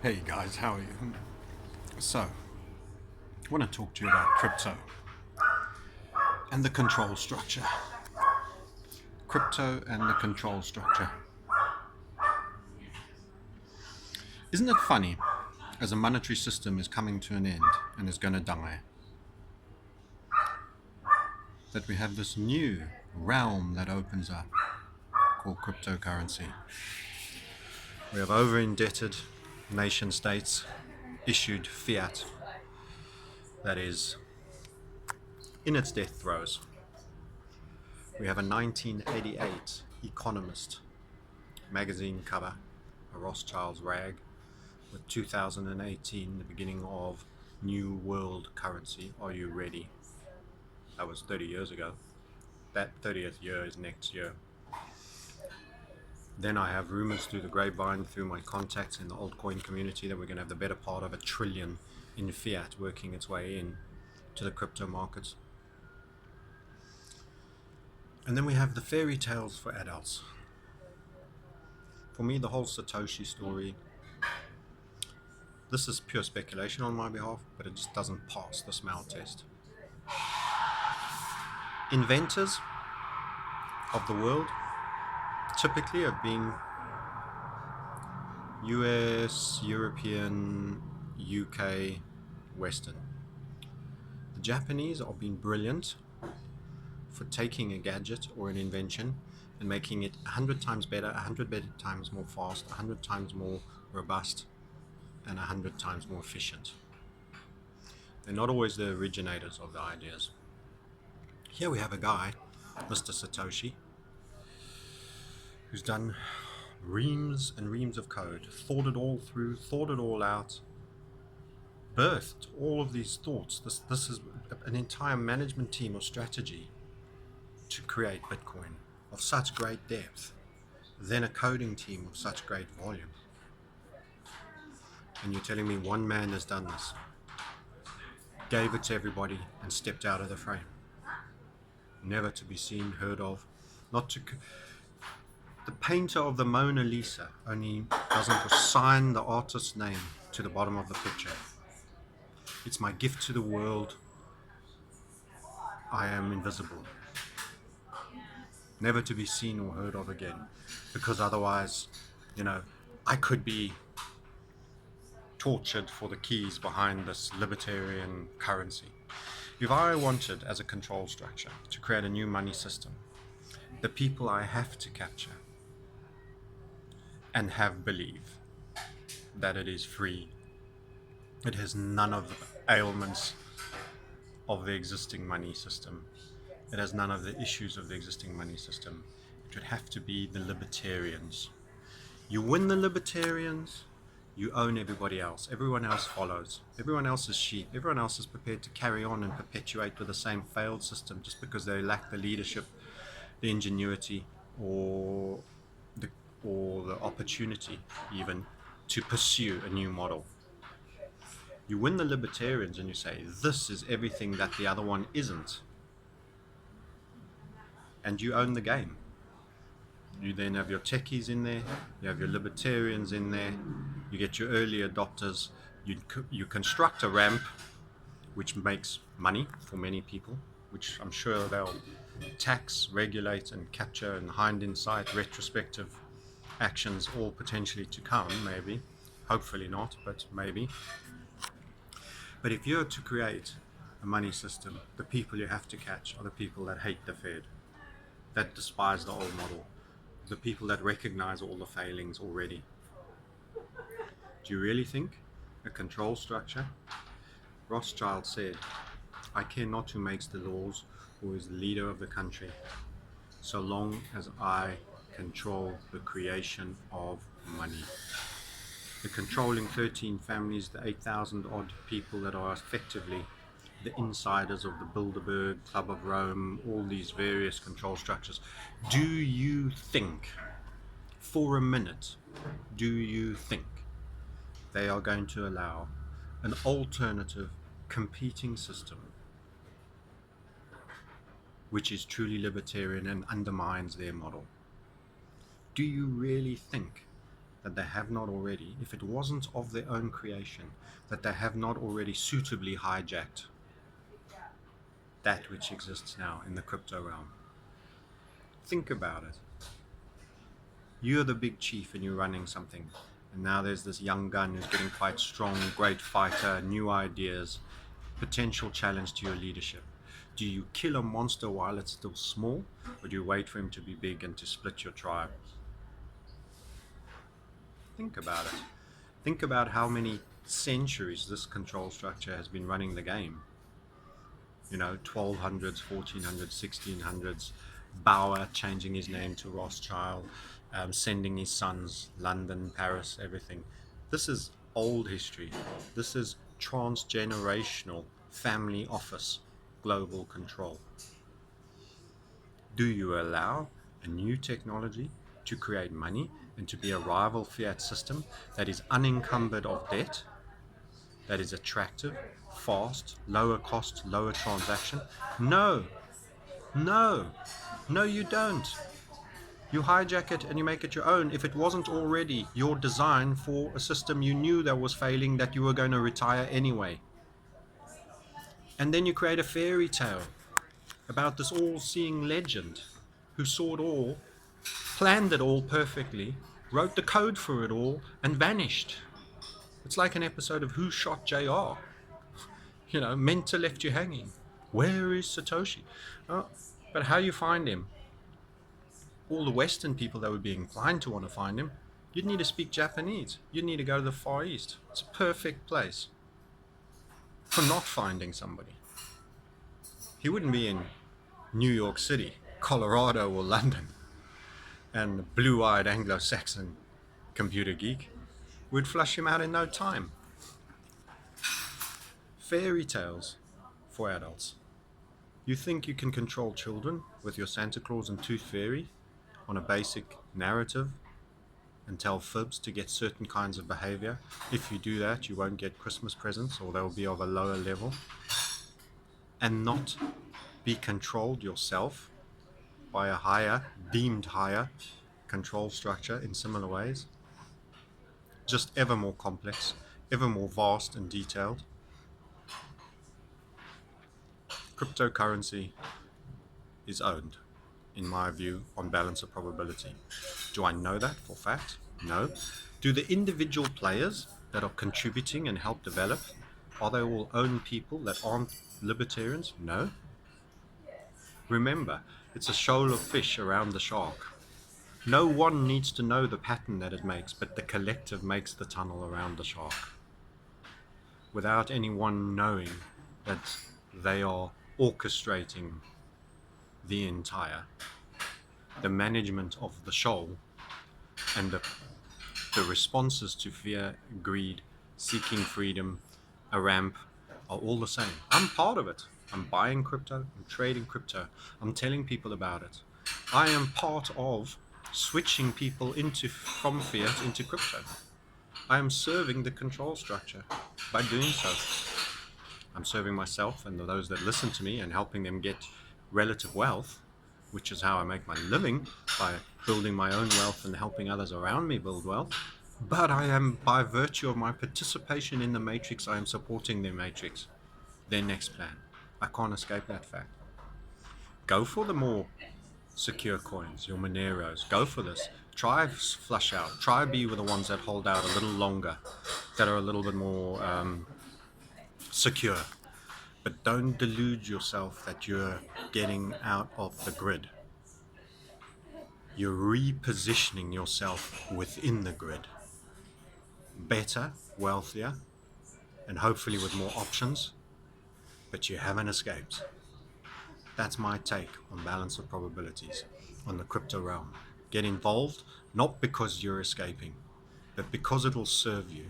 Hey guys, how are you? So, I want to talk to you about crypto and the control structure. Crypto and the control structure. Isn't it funny, as a monetary system is coming to an end and is going to die, that we have this new realm that opens up called cryptocurrency? We have over-indebted nation states issued fiat that is in its death throes. We have a 1988 Economist magazine cover, a Rothschild's rag, with 2018, the beginning of new world currency. Are you ready? That was 30 years ago. That 30th year is next year. Then I have rumors through the grapevine, through my contacts in the altcoin community, that we're going to have the better part of $1 trillion in fiat working its way in to the crypto markets. And then we have the fairy tales for adults. For me, the whole Satoshi story, this is pure speculation on my behalf, but it just doesn't pass the smell test. Inventors of the world typically have been US, European, UK, Western. The Japanese have been brilliant for taking a gadget or an invention and making it 100 times better, 100 times more fast, 100 times more robust, and 100 times more efficient. They're not always the originators of the ideas. Here we have a guy, Mr. Satoshi, who's done reams and reams of code, thought it all through, thought it all out, birthed all of these thoughts. This is an entire management team of strategy to create Bitcoin of such great depth, then a coding team of such great volume. And you're telling me one man has done this, gave it to everybody, and stepped out of the frame. Never to be seen, heard of. The painter of the Mona Lisa only doesn't sign the artist's name to the bottom of the picture. It's my gift to the world. I am invisible. Never to be seen or heard of again. Because otherwise, I could be tortured for the keys behind this libertarian currency. If I wanted, as a control structure, to create a new money system, the people I have to capture and have believe that it is free, it has none of the ailments of the existing money system, it has none of the issues of the existing money system, it would have to be the libertarians. You win the libertarians, you own everybody else. Everyone else follows. Everyone else is sheep. Everyone else is prepared to carry on and perpetuate with the same failed system just because they lack the leadership, the ingenuity, or the opportunity even to pursue a new model. You win the libertarians and you say, this is everything that the other one isn't. And you own the game. You then have your techies in there, you have your libertarians in there, you get your early adopters, you construct a ramp which makes money for many people, which I'm sure they'll tax, regulate and capture and hind in sight retrospective actions, all potentially to come, maybe. Hopefully not, but maybe. But if you're to create a money system, the people you have to catch are the people that hate the Fed, that despise the old model, the people that recognize all the failings already. Do you really think a control structure? Rothschild said, I care not who makes the laws or is the leader of the country, so long as I control the creation of money. The controlling 13 families, the 8,000 odd people that are effectively the insiders of the Bilderberg, Club of Rome, all these various control structures. Do you think, for a minute, do you think they are going to allow an alternative competing system which is truly libertarian and undermines their model? Do you really think that they have not already, if it wasn't of their own creation, that they have not already suitably hijacked that which exists now in the crypto realm? Think about it. You're the big chief and you're running something. And now there's this young gun who's getting quite strong, great fighter, new ideas, potential challenge to your leadership. Do you kill a monster while it's still small, or do you wait for him to be big and to split your tribe? Think about it. Think about how many centuries this control structure has been running the game. 1200s, 1400s, 1600s, Bauer changing his name to Rothschild, sending his sons, London, Paris, everything. This is old history. This is transgenerational family office global control. Do you allow a new technology to create money and to be a rival fiat system that is unencumbered of debt, that is attractive, fast, lower cost, lower transaction? No, you don't. You hijack it and you make it your own if it wasn't already your design for a system you knew that was failing, that you were going to retire anyway. And then you create a fairy tale about this all-seeing legend who saw it all, planned it all perfectly, wrote the code for it all, and vanished. It's like an episode of Who Shot JR? Meant to left you hanging. Where is Satoshi? Oh, but how you find him? All the Western people that would be inclined to want to find him, you'd need to speak Japanese. You'd need to go to the Far East. It's a perfect place for not finding somebody. He wouldn't be in New York City, Colorado, or London, and the blue-eyed Anglo-Saxon computer geek would flush him out in no time. Fairy tales for adults. You think you can control children with your Santa Claus and Tooth Fairy on a basic narrative and tell fibs to get certain kinds of behavior? If you do that, you won't get Christmas presents, or they'll be of a lower level, and not be controlled yourself by a deemed higher control structure in similar ways, just ever more complex, ever more vast and detailed. Cryptocurrency is owned, in my view, on balance of probability. Do I know that for fact? No. Do the individual players that are contributing and help develop, are they all own people that aren't libertarians? No. Remember, it's a shoal of fish around the shark. No one needs to know the pattern that it makes, but the collective makes the tunnel around the shark. Without anyone knowing that they are orchestrating the management of the shoal, and the responses to fear, greed, seeking freedom, a ramp, are all the same. I'm part of it. I'm buying crypto, I'm trading crypto, I'm telling people about it. I am part of switching people from fiat into crypto. I am serving the control structure by doing so. I'm serving myself and those that listen to me and helping them get relative wealth, which is how I make my living, by building my own wealth and helping others around me build wealth. But I am, by virtue of my participation in the matrix, I am supporting their matrix, their next plan. I can't escape that fact. Go for the more secure coins, your Moneros. Go for this. Try flush out. Try be with the ones that hold out a little longer, that are a little bit more secure. But don't delude yourself that you're getting out of the grid. You're repositioning yourself within the grid. Better, wealthier, and hopefully with more options, but you haven't escaped. That's my take on balance of probabilities on the crypto realm. Get involved, not because you're escaping, but because it will serve you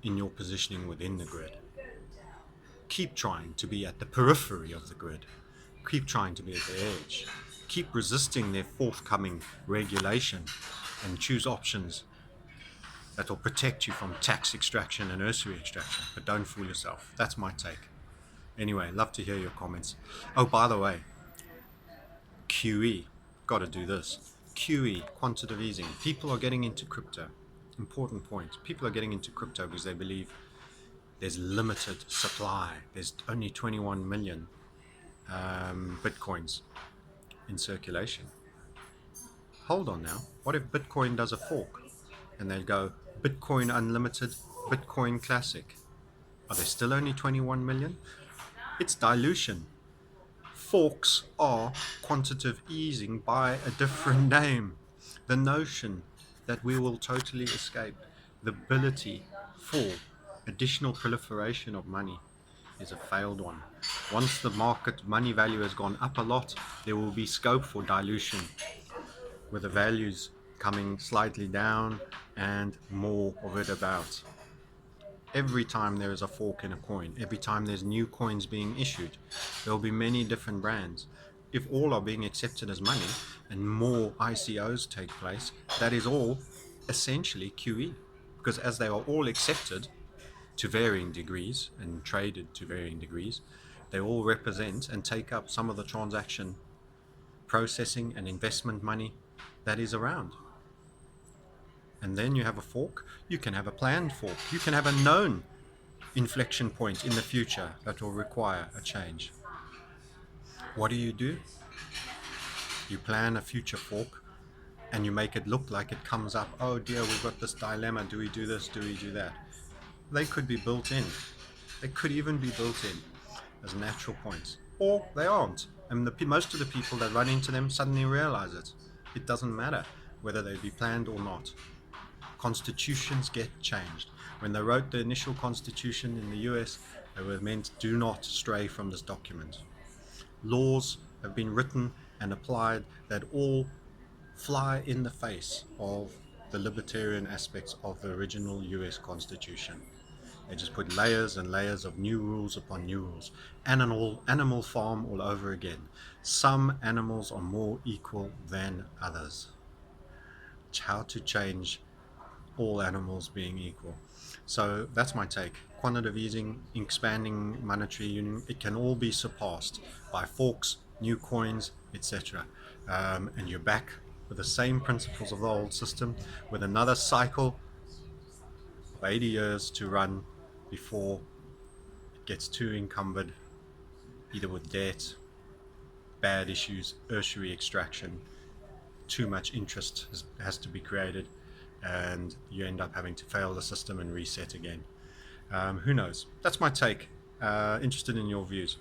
in your positioning within the grid. Keep trying to be at the periphery of the grid. Keep trying to be at the edge. Keep resisting their forthcoming regulation and choose options that will protect you from tax extraction and usury extraction. But don't fool yourself. That's my take. Anyway, love to hear your comments. Oh, by the way, QE. Got to do this. QE, quantitative easing. People are getting into crypto. Important point. People are getting into crypto because they believe there's limited supply. There's only 21 million Bitcoins in circulation. Hold on now. What if Bitcoin does a fork? And they'll go Bitcoin Unlimited, Bitcoin Classic. Are there still only 21 million? It's dilution. Forks are quantitative easing by a different name. The notion that we will totally escape the ability for additional proliferation of money is a failed one. Once the market money value has gone up a lot, there will be scope for dilution, with the values coming slightly down and more of it about. Every time there is a fork in a coin, every time there's new coins being issued, there will be many different brands. If all are being accepted as money and more ICOs take place, that is all essentially QE. Because as they are all accepted to varying degrees and traded to varying degrees, they all represent and take up some of the transaction processing and investment money that is around. And then you have a fork, you can have a planned fork, you can have a known inflection point in the future that will require a change. What do? You plan a future fork and you make it look like it comes up, oh dear, we've got this dilemma, do we do this, do we do that? They could be built in. They could even be built in as natural points. Or they aren't. And most of the people that run into them suddenly realize it. It doesn't matter whether they be planned or not. Constitutions get changed. When they wrote the initial constitution in the US, they were meant do not stray from this document. Laws have been written and applied that all fly in the face of the libertarian aspects of the original US Constitution. They just put layers and layers of new rules upon new rules. Animal farm all over again. Some animals are more equal than others. How to change all animals being equal. So that's my take. Quantitative easing, expanding monetary union, it can all be surpassed by forks, new coins, etc. And you're back with the same principles of the old system, with another cycle of 80 years to run before it gets too encumbered, either with debt, bad issues, tertiary extraction, too much interest has to be created, and you end up having to fail the system and reset again. Who knows? That's my take. Interested in your views.